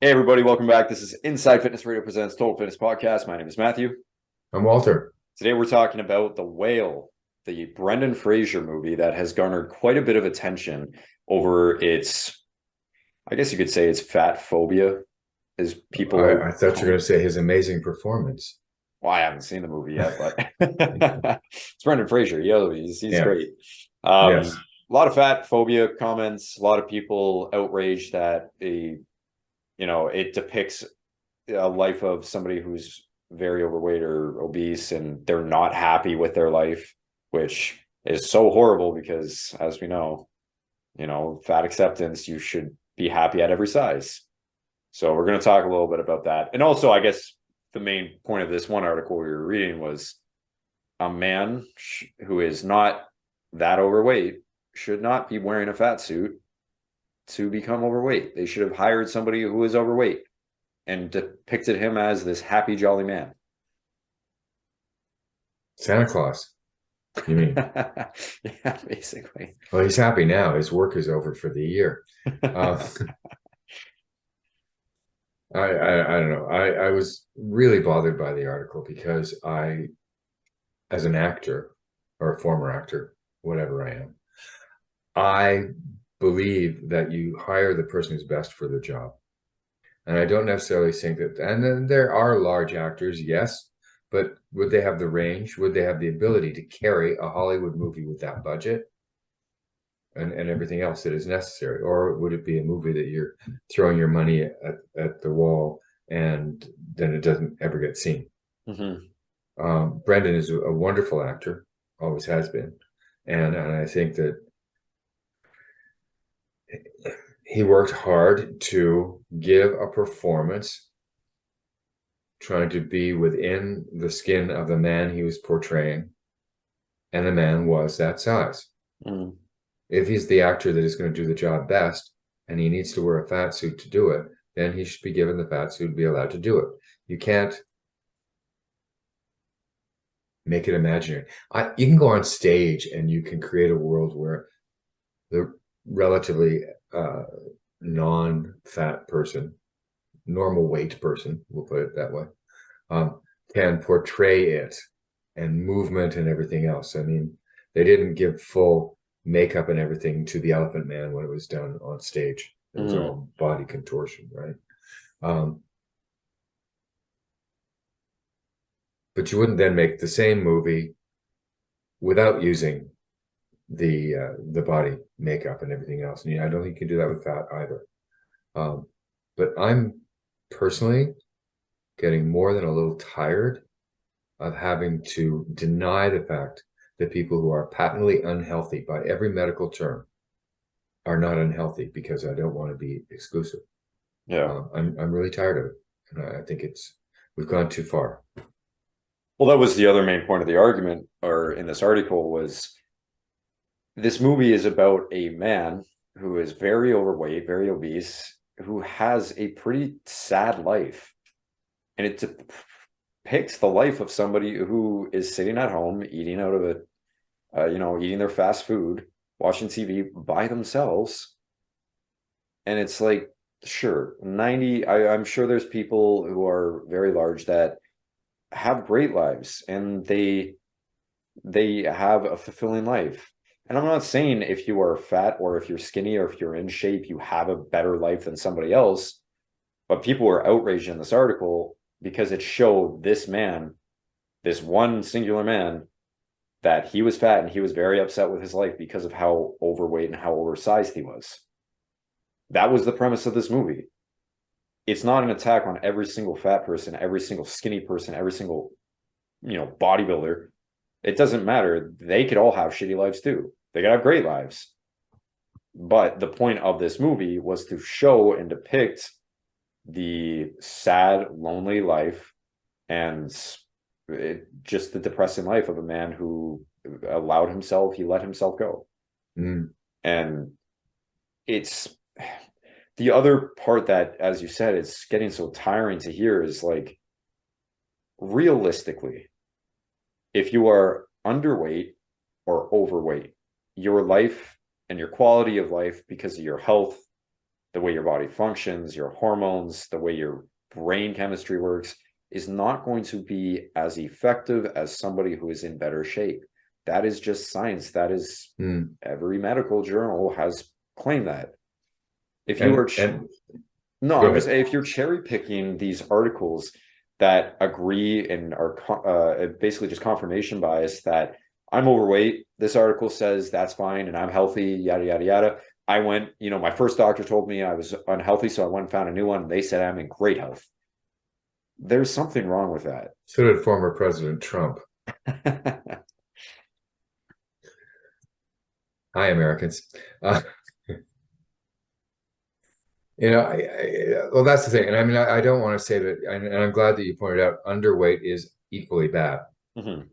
Hey everybody, welcome back. This is Inside Fitness Radio presents Total Fitness Podcast. My name is Matthew. I'm Walter. Today we're talking about The Whale, the Brendan Fraser movie that has garnered quite a bit of attention over its, I guess you could say, its fat phobia, as people I thought you were call. going to say his amazing performance. Well, I haven't seen the movie yet, but it's Brendan Fraser. He's Yeah. great. Yes. A lot of fat phobia comments. A lot of people outraged that it depicts a life of somebody who's very overweight or obese and they're not happy with their life, which is so horrible because, as we know, fat acceptance, you should be happy at every size. So we're going to talk a little bit about that. And also, I guess the main point of this one article we were reading was a man who is not that overweight should not be wearing a fat suit to become overweight. They should have hired somebody who is overweight and depicted him as this happy, jolly man. Santa Claus, you mean? Yeah, basically. Well, he's happy now. His work is over for the year. Uh, I don't know. I was really bothered by the article because as an actor or a former actor, whatever I am, I believe that you hire the person who's best for the job. And I don't necessarily think that, and then there are large actors, yes, but would they have the range? Would they have the ability to carry a Hollywood movie with that budget and everything else that is necessary? Or would it be a movie that you're throwing your money at the wall and then it doesn't ever get seen? Mm-hmm. Brendan is a wonderful actor, always has been. And I think that he worked hard to give a performance trying to be within the skin of the man he was portraying, and the man was that size. Mm. If he's the actor that is going to do the job best, and he needs to wear a fat suit to do it, then he should be given the fat suit and be allowed to do it. You can't make it imaginary. You can go on stage and you can create a world where the relatively non-fat person, normal weight person, we'll put it that way, can portray it and movement and everything else. I mean, they didn't give full makeup and everything to the Elephant Man when it was done on stage. It was all body contortion, right? But you wouldn't then make the same movie without using the body makeup and everything else. And I don't think you can do that with fat either. But I'm personally getting more than a little tired of having to deny the fact that people who are patently unhealthy by every medical term are not unhealthy because I don't want to be exclusive. Yeah. I'm really tired of it, and I think we've gone too far. Well, that was the other main point of the argument, or in this article, was this movie is about a man who is very overweight, very obese, who has a pretty sad life. And it depicts the life of somebody who is sitting at home, eating out of eating their fast food, watching TV by themselves. And it's like, sure, I'm sure there's people who are very large that have great lives and they have a fulfilling life. And I'm not saying if you are fat or if you're skinny or if you're in shape, you have a better life than somebody else. But people were outraged in this article because it showed this man, this one singular man, that he was fat and he was very upset with his life because of how overweight and how oversized he was. That was the premise of this movie. It's not an attack on every single fat person, every single skinny person, every single, bodybuilder. It doesn't matter. They could all have shitty lives too. They could have great lives. But the point of this movie was to show and depict the sad, lonely life and just the depressing life of a man who he let himself go. And it's the other part that, as you said, it's getting so tiring to hear is like, realistically, if you are underweight or overweight, your life and your quality of life because of your health the way your body functions, your hormones, the way your brain chemistry works is not going to be as effective as somebody who is in better shape. That is just science. That is every medical journal has claimed that. If you are no, I'm just if you're cherry picking these articles that agree and are basically just confirmation bias that I'm overweight, this article says that's fine and I'm healthy, yada yada yada. I went, my first doctor told me I was unhealthy, so I went and found a new one. And they said I'm in great health. There's something wrong with that. So did former President Trump. Hi, Americans. Well, that's the thing. And I mean, I don't want to say that, and I'm glad that you pointed out underweight is equally bad. Mm-hmm.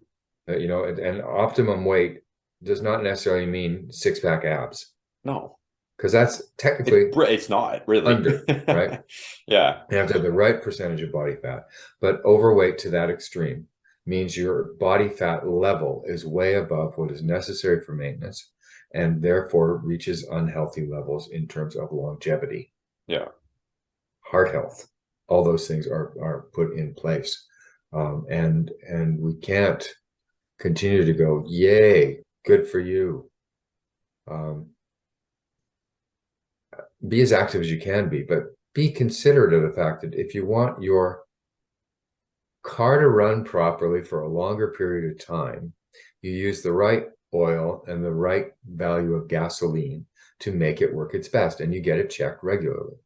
And optimum weight does not necessarily mean six-pack abs. No. Because that's technically it's not really under, right? Yeah. You have to have the right percentage of body fat. But overweight to that extreme means your body fat level is way above what is necessary for maintenance and therefore reaches unhealthy levels in terms of longevity. Yeah. Heart health. All those things are put in place. And we can't continue to go, yay, good for you. Be as active as you can be, but be considerate of the fact that if you want your car to run properly for a longer period of time, you use the right oil and the right value of gasoline to make it work its best, and you get it checked regularly.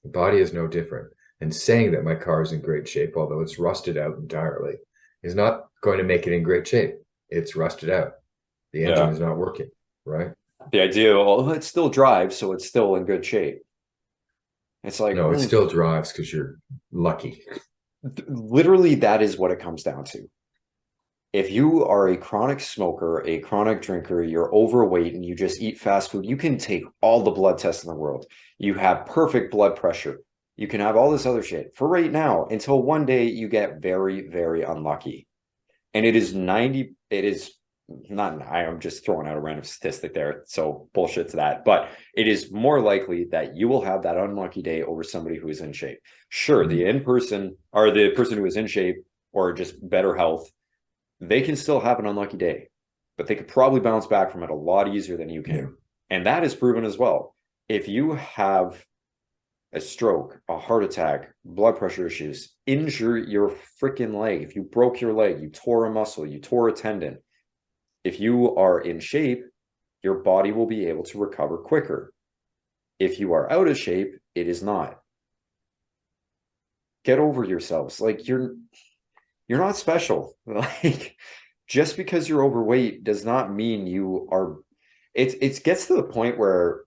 The body is no different. And saying that my car is in great shape, although it's rusted out entirely, is not going to make it in great shape. It's rusted out. The engine is not working, right? The idea, well, it still drives, so it's still in good shape. It's like, no, it still drives because you're lucky. Literally, that is what it comes down to. If you are a chronic smoker, a chronic drinker, you're overweight and you just eat fast food, you can take all the blood tests in the world. You have perfect blood pressure. You can have all this other shit for right now until one day you get very, very unlucky. And it is not, I'm just throwing out a random statistic there, so bullshit to that, but it is more likely that you will have that unlucky day over somebody who is in shape. Sure, the person who is in shape or just better health, they can still have an unlucky day, but they could probably bounce back from it a lot easier than you can. Yeah. And that is proven as well. If you have a stroke, a heart attack, blood pressure issues, injure your freaking leg, if you broke your leg, you tore a muscle, you tore a tendon, if you are in shape, your body will be able to recover quicker. If you are out of shape, it is not. Get over yourselves. Like, you're not special. Like, just because you're overweight does not mean you are. It gets to the point where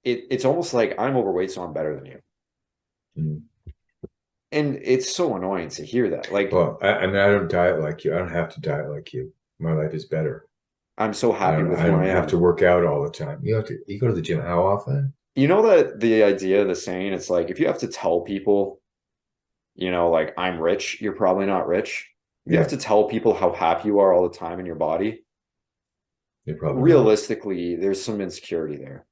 it's almost like I'm overweight, so I'm better than you. And it's so annoying to hear that. Like, well, I mean, I don't diet like you. I don't have to diet like you. My life is better. I'm so happy with who I am. I don't have to work out all the time. You go to the gym how often? You know that the idea, the saying, it's like if you have to tell people, like I'm rich, you're probably not rich. You have to tell people how happy you are all the time in your body. You're probably realistically not. There's some insecurity there.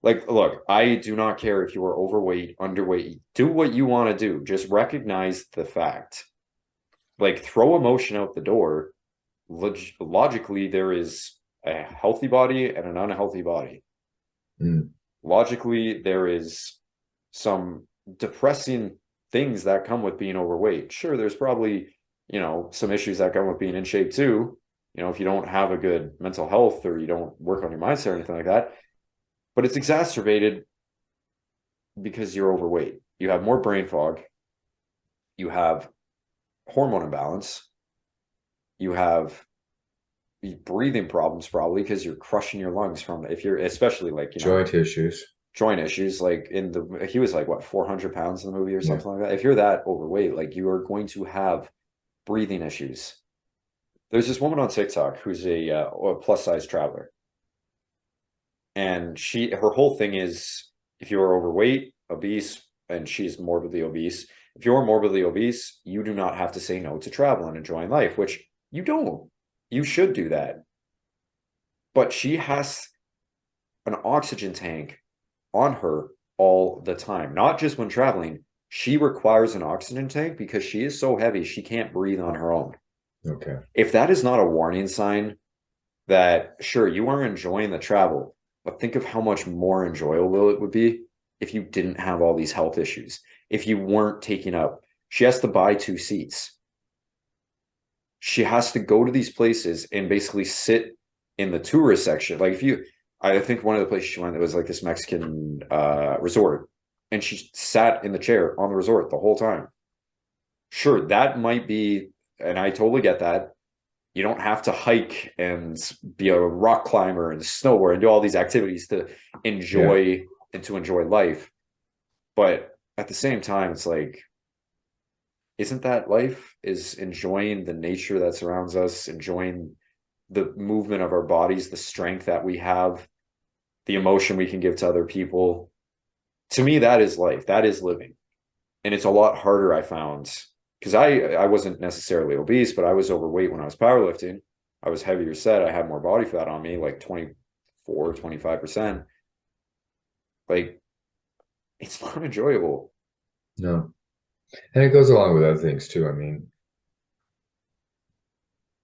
Like, look, I do not care if you are overweight, underweight. Do what you want to do. Just recognize the fact. Like, throw emotion out the door. Logically, there is a healthy body and an unhealthy body. Logically, there is some depressing things that come with being overweight. Sure, there's probably, some issues that come with being in shape too. If you don't have a good mental health or you don't work on your mindset or anything like that. But it's exacerbated because you're overweight. You have more brain fog. You have hormone imbalance. You have breathing problems probably because you're crushing your lungs from, if you're especially like, joint issues. Like he was like what, 400 pounds in the movie or something like that. If you're that overweight, like you are going to have breathing issues. There's this woman on TikTok who's a plus size traveler. And her whole thing is, if you are overweight, obese, and she's morbidly obese, if you're morbidly obese, you do not have to say no to travel and enjoying life, which you don't. You should do that. But she has an oxygen tank on her all the time, not just when traveling. She requires an oxygen tank because she is so heavy she can't breathe on her own. Okay. If that is not a warning sign that, sure, you are enjoying the travel, but think of how much more enjoyable it would be if you didn't have all these health issues. If you weren't taking up, she has to buy 2 seats. She has to go to these places and basically sit in the tourist section. Like if you, I think one of the places she went, it was like this Mexican resort, and she sat in the chair on the resort the whole time. Sure, that might be, and I totally get that. You don't have to hike and be a rock climber and snowboard and do all these activities to Yeah. enjoy and to enjoy life. But at the same time, it's like, isn't that life? Is enjoying the nature that surrounds us, enjoying the movement of our bodies, the strength that we have, the emotion we can give to other people. To me, that is life. That is living. And it's a lot harder, I found, because I wasn't necessarily obese, but I was overweight when I was powerlifting. I was heavier set. I had more body fat on me, like 24, 25%. Like, it's not enjoyable. No. And it goes along with other things too. I mean,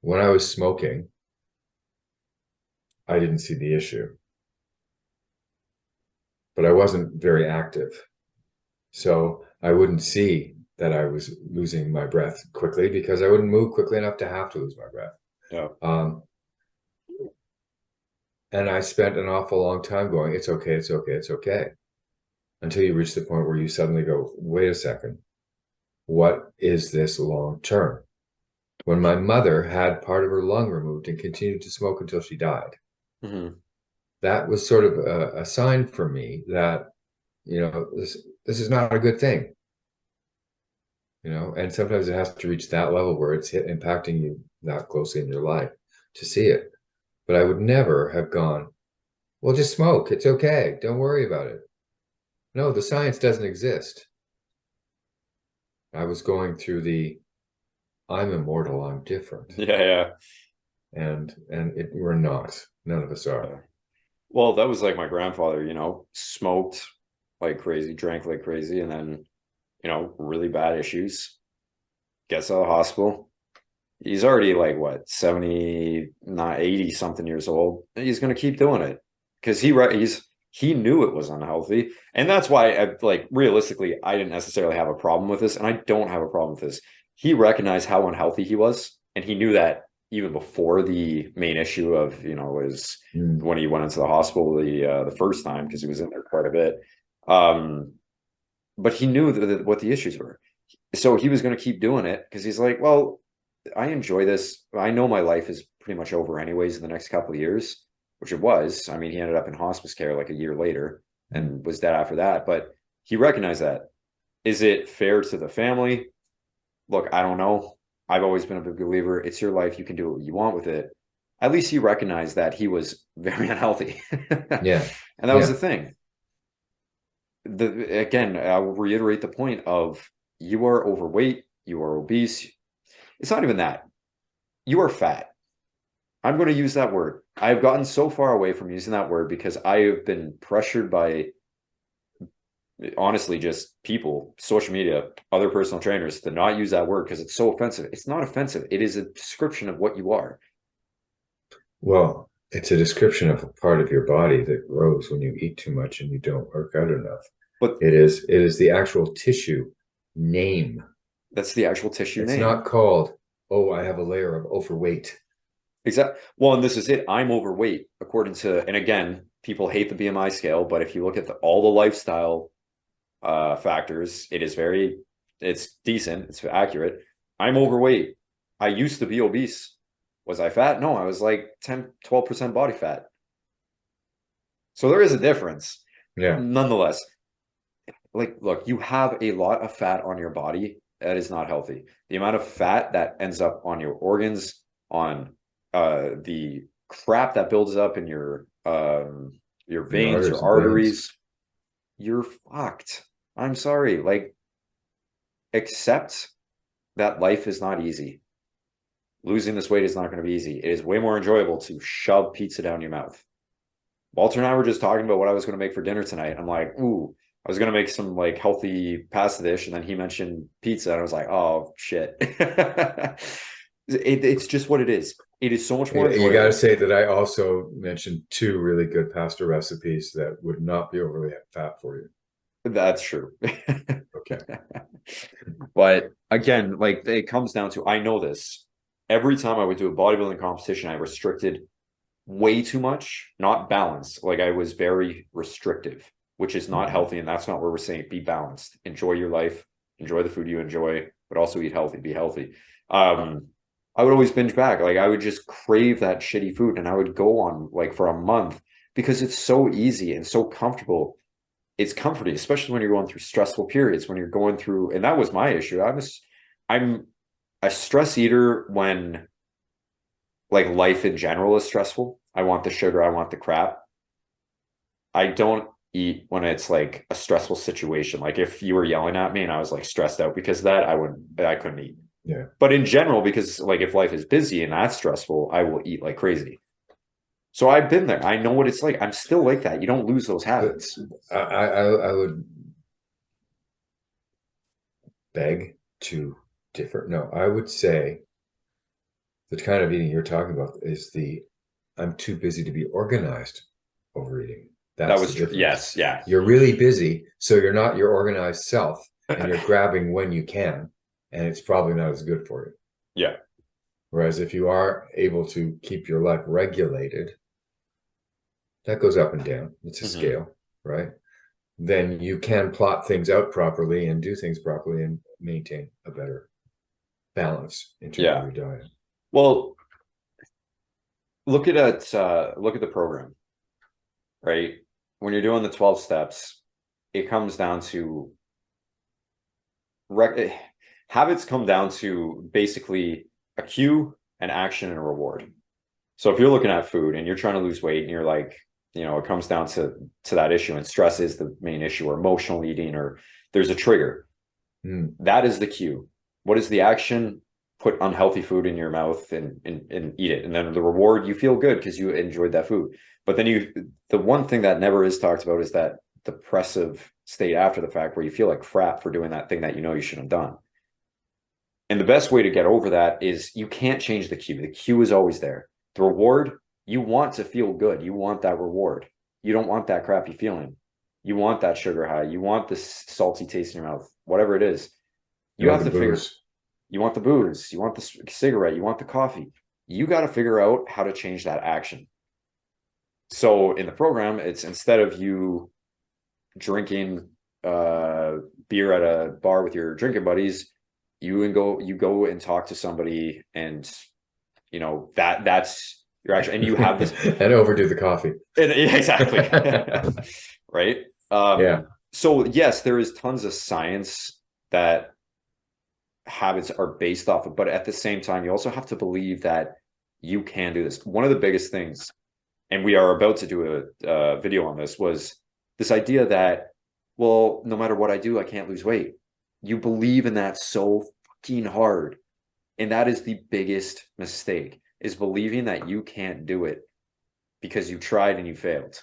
when I was smoking, I didn't see the issue, but I wasn't very active. So I wouldn't see that I was losing my breath quickly because I wouldn't move quickly enough to have to lose my breath. Yeah. Um, and I spent an awful long time going, it's okay, it's okay, it's okay. Until you reach the point where you suddenly go, wait a second, what is this long term? When my mother had part of her lung removed and continued to smoke until she died, Mm-hmm. that was sort of a sign for me that, this is not a good thing. And sometimes it has to reach that level where it's impacting you that closely in your life to see it. But I would never have gone, well, just smoke. It's okay. Don't worry about it. No, the science doesn't exist. I was going through I'm immortal, I'm different. Yeah, yeah. And we're not. None of us are. Yeah. Well, that was like my grandfather, smoked like crazy, drank like crazy, and then, really bad issues. Gets out of the hospital. He's already like what, 70, not 80 something years old. And he's gonna keep doing it because he knew it was unhealthy. And that's why like realistically, I didn't necessarily have a problem with this, and I don't have a problem with this. He recognized how unhealthy he was, and he knew that even before the main issue of, was Mm. when he went into the hospital the first time because he was in there quite a bit. Um, but he knew what the issues were. So he was going to keep doing it because he's like, well, I enjoy this. I know my life is pretty much over anyways in the next couple of years, which it was. I mean, he ended up in hospice care like a year later Mm. and was dead after that. But he recognized that. Is it fair to the family? Look, I don't know. I've always been a big believer. It's your life. You can do what you want with it. At least he recognized that he was very unhealthy. Yeah. And that was the Yeah. thing. Again, I will reiterate the point of you are overweight, you are obese. It's not even that. You are fat. I'm going to use that word. I've gotten so far away from using that word because I have been pressured by, honestly, just people, social media, other personal trainers to not use that word because it's so offensive. It's not offensive. It is a description of what you are. Well, it's a description of a part of your body that grows when you eat too much and you don't work out enough. But It is the actual tissue name. that's the actual tissue It's name. not called, oh, I have a layer of overweight. Exactly. Well, and this is it. I'm overweight according to, and again, people hate the BMI scale, but if you look at all the lifestyle factors, it's decent, it's accurate. I'm overweight. I used to be obese. Was I fat? No, I was like 10, 12% body fat. So there is a difference. Yeah. Nonetheless, like, look, you have a lot of fat on your body that is not healthy. The amount of fat that ends up on your organs, on the crap that builds up in your Your veins, arteries your and veins. arteries, you're fucked. I'm sorry. Like, accept that life is not easy. Losing this weight is not going to be easy. It is way more enjoyable to shove pizza down your mouth Walter and I were just talking about what I was going to make for dinner tonight. I'm like, ooh, I was going to make some like healthy pasta dish. And then he mentioned pizza. And I was like, oh, shit. It's just what it is. It is so much more You got to enjoyable. say that I also mentioned two really good pasta recipes that would not be overly fat for you. That's true. Okay. But again, like it comes down to, I know this. Every time I would do a bodybuilding competition, I restricted way too much, not balanced. Like I was very restrictive, which is not Mhm. healthy. And that's not what we're saying. Be balanced, enjoy your life, enjoy the food you enjoy, but also eat healthy, be healthy. I would always binge back. Like I would just crave that shitty food and I would go on like for a month because it's so easy and so comfortable. It's comforting, especially when you're going through stressful periods, when you're going through, and that was my issue. I'm a stress eater when like life in general is stressful. I want the sugar, I want the crap. I don't eat when it's like a stressful situation. Like if you were yelling at me and I was like stressed out because of that, I couldn't eat. Yeah. But in general, because like if life is busy and that's stressful, I will eat like crazy. So I've been there. I know what it's like. I'm still like that. You don't lose those But habits. I would beg to differ. No, I would say the kind of eating you're talking about is the I'm too busy to be organized overeating. That That's the was true. difference. Yes, yeah. You're really busy, so you're not your organized self, and you're grabbing when you can, and it's probably not as good for you. Yeah. Whereas if you are able to keep your life regulated, that goes up and down. It's a Hmm. scale, right? Then you can plot things out properly and do things properly and maintain a better balance in terms of Yeah. your diet. Well, look at the program, right? When you're doing the 12 steps, it comes down to rec habits come down to basically a cue, an action, and a reward. So if you're looking at food and you're trying to lose weight and you're like, it comes down to that issue and stress is the main issue or emotional eating or there's a trigger. Mm. That is the cue. What is the action? Put unhealthy food in your mouth and eat it. And then the reward, you feel good because you enjoyed that food. But then the one thing that never is talked about is that depressive state after the fact where you feel like crap for doing that thing that you know you shouldn't have done. And the best way to get over that is you can't change the cue. The cue is always there. The reward, you want to feel good. You want that reward. You don't want that crappy feeling. You want that sugar high. You want this salty taste in your mouth, whatever it is. You You want have the to figure, booze. you want the booze, you want the cigarette, you want the coffee. You got to figure out how to change that action. So in the program, it's instead of you drinking beer at a bar with your drinking buddies, you go and talk to somebody and that's your action and you have this And overdo the coffee. yeah, exactly. Right. Yeah. So yes, there is tons of science that habits are based off of, but at the same time, you also have to believe that you can do this. One of the biggest things, and we are about to do a video on this, was this idea that, well, no matter what I do, I can't lose weight. You believe in that so fucking hard. And that is the biggest mistake, is believing that you can't do it because you tried and you failed.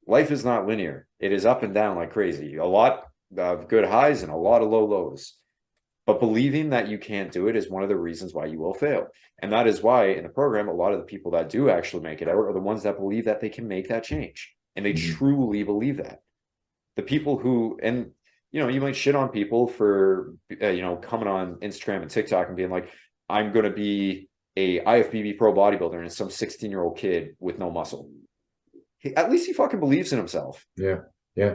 Life is not linear. It is up and down like crazy. A lot of good highs and a lot of low lows. But believing that you can't do it is one of the reasons why you will fail. And that is why in the program, a lot of the people that do actually make it out are the ones that believe that they can make that change. And they Mhm. truly believe that. The people who, and you might shit on people for, coming on Instagram and TikTok and being like, I'm going to be a IFBB pro bodybuilder and some 16-year-old kid with no muscle. At least he fucking believes in himself, Yeah. Yeah.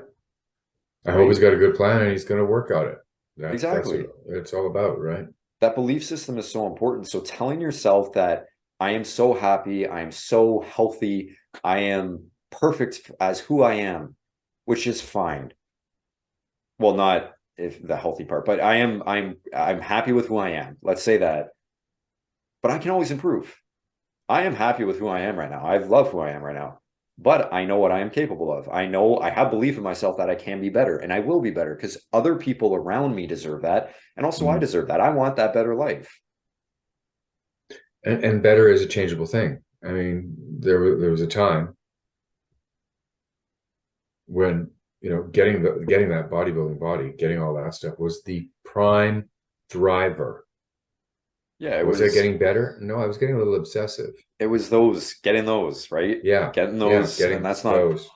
I hope he's right? got a good plan and he's going to work on it. That's what Exactly. it's all about, right? That belief system is so important. So telling yourself that I am so happy, I am so healthy, I am perfect as who I am, which is fine. Well, not if the healthy part, but I'm happy with who I am. Let's say that. But I can always improve. I am happy with who I am right now. I love who I am right now. But I know what I am capable of. I know I have belief in myself that I can be better and I will be better because other people around me deserve that. And also I Mhm. deserve that. I want that better life. And better is a changeable thing. I mean, there was a time. when, getting that bodybuilding body, getting all that stuff was the prime driver. Yeah, Was I getting better? No, I was getting a little obsessive. it was those getting those, right? Yeah, Getting yeah, those, and getting that's not those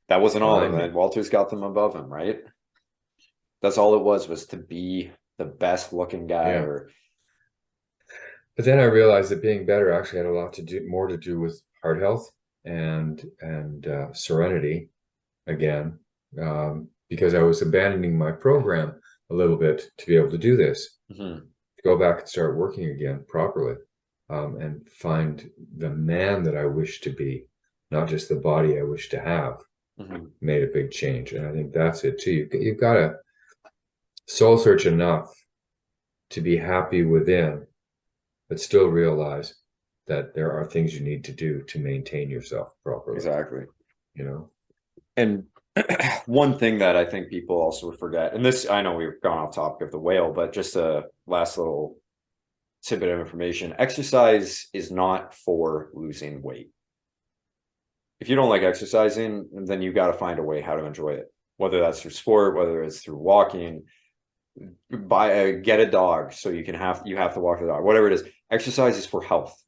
that wasn't all of behind them. me. And Walter's got them above him, right? That's all it was to be the best looking guy Yeah. or But then I realized that being better actually had a lot to do more to do with heart health and serenity again, because I was abandoning my program a little bit to be able to do this, Mhm, to go back and start working again properly, and find the man that I wish to be, not just the body I wish to have, mhm. made a big change. And I think that's it too. You've got to soul search enough to be happy within, but still realize that there are things you need to do to maintain yourself properly, Exactly. you know? And one thing that I think people also forget, and this, I know we've gone off topic of the whale, but just a last little tidbit of information. Exercise is not for losing weight. If you don't like exercising, then you got to find a way how to enjoy it, whether that's through sport, whether it's through walking, get a dog so you have to walk the dog, whatever it is. Exercise is for health.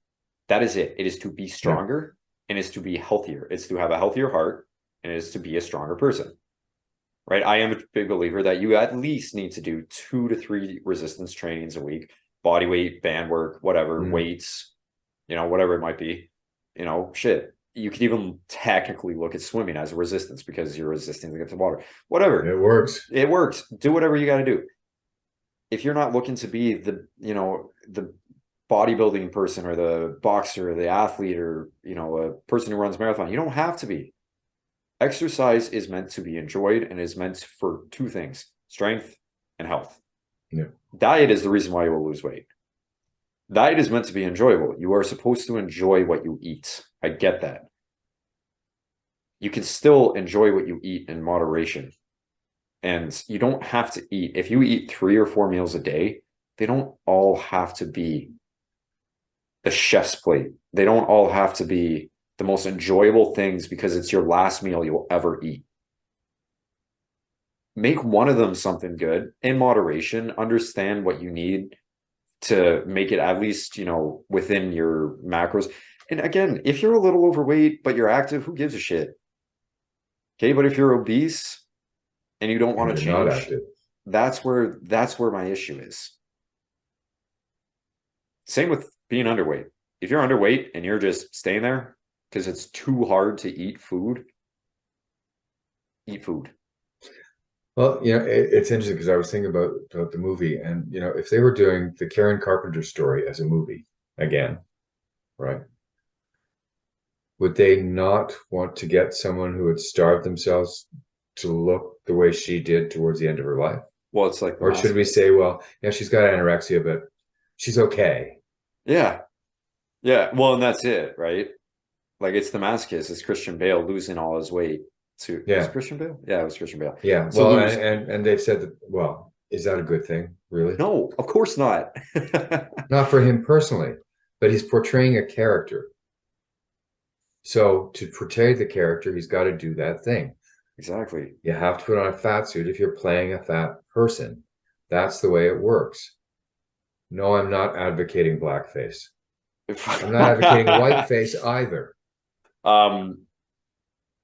That is it. It is to be Yeah. stronger and it's to be healthier. It's to have a healthier heart and it is to be a stronger person. Right? I am a big believer that you at least need to do 2 to 3 resistance trainings a week, body weight, band work, whatever, Mm. weights, whatever it might be. Shit. You could even technically look at swimming as a resistance because you're resisting against the water. Whatever. It works. It works. Do whatever you got to do. If you're not looking to be the bodybuilding person or the boxer or the athlete or, a person who runs marathon, you don't have to be. Exercise is meant to be enjoyed and is meant for 2 things: strength and health. Yeah. Diet is the reason why you will lose weight. Diet is meant to be enjoyable. You are supposed to enjoy what you eat. I get that. You can still enjoy what you eat in moderation. And you don't have to eat. If you eat 3 or 4 meals a day, they don't all have to be the chef's plate. They don't all have to be the most enjoyable things because it's your last meal you'll ever eat. Make one of them something good in moderation, understand what you need to make it at least, within your macros. And again, if you're a little overweight, but you're active, who gives a shit? Okay. But if you're obese and you don't want And to you're not change, active. that's where my issue is. Same with being underweight. If you're underweight and you're just staying there because it's too hard to eat food, eat food. Well, it's interesting because I was thinking about the movie, and if they were doing the Karen Carpenter story as a movie again, right? Would they not want to get someone who had starved themselves to look the way she did towards the end of her life? Well, it's like the Or should we masochist. say, well, yeah, she's got anorexia, but she's okay. Yeah. Yeah. Well, and that's it, right? Like it's the masochist. It's Christian Bale losing all his weight to was it Yeah, Christian Bale? Yeah, it was Christian Bale. yeah. To Well, lose. and they've said that. Well, is that a good thing, really? No, of course not. Not for him personally, but he's portraying a character. So to portray the character, he's got to do that thing. Exactly. You have to put on a fat suit if you're playing a fat person. That's the way it works. No, I'm not advocating blackface. I'm not advocating whiteface either. um,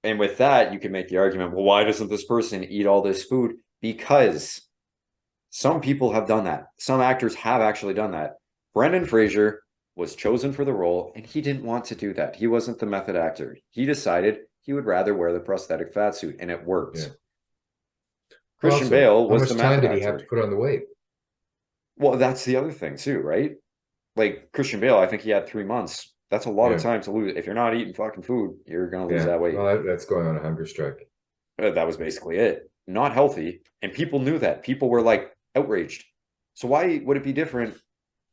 and with that, you can make the argument, well, why doesn't this person eat all this food? Because some people have done that. Some actors have actually done that. Brendan Fraser was chosen for the role, and he didn't want to do that. He wasn't the method actor. He decided he would rather wear the prosthetic fat suit, and it worked. Yeah. Christian Also, Bale how was the much time method did he have to actor. put on the weight? Well, that's the other thing too, right? Like Christian Bale, I think he had 3 months. That's a lot of Yeah, time to lose. If you're not eating fucking food, you're gonna lose yeah. that weight. Well, that's going on a hunger strike. That was basically it. Not healthy, and people knew that. People were like outraged. So why would it be different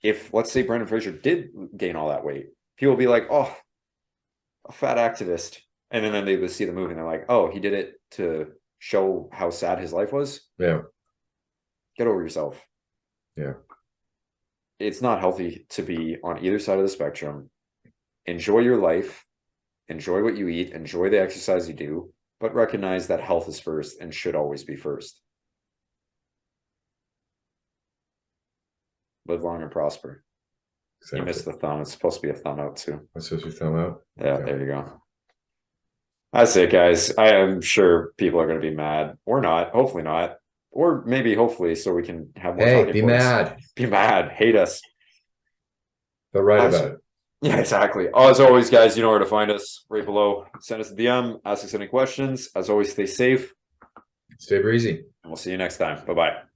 if, let's say, Brendan Fraser did gain all that weight? People would be like, "Oh, a fat activist," and then they would see the movie and they're like, "Oh, he did it to show how sad his life was." Yeah, Get over yourself. yeah. It's not healthy to be on either side of the spectrum. Enjoy your life, enjoy what you eat, enjoy the exercise you do, but recognize that health is first and should always be first. Live long and prosper. You missed the thumb. It's supposed to be a thumb out too. That's supposed to be thumb out? Yeah, Okay. there you go. That's it, guys. I am sure people are going to be mad, or not. Hopefully not, or maybe hopefully, so we can have more. Hey, talking be points. mad. Be mad. Hate us. But right As- about it. Yeah, exactly. As always, guys, you know where to find us. Right below. Send us a DM. Ask us any questions. As always, stay safe. Stay breezy. And we'll see you next time. Bye bye.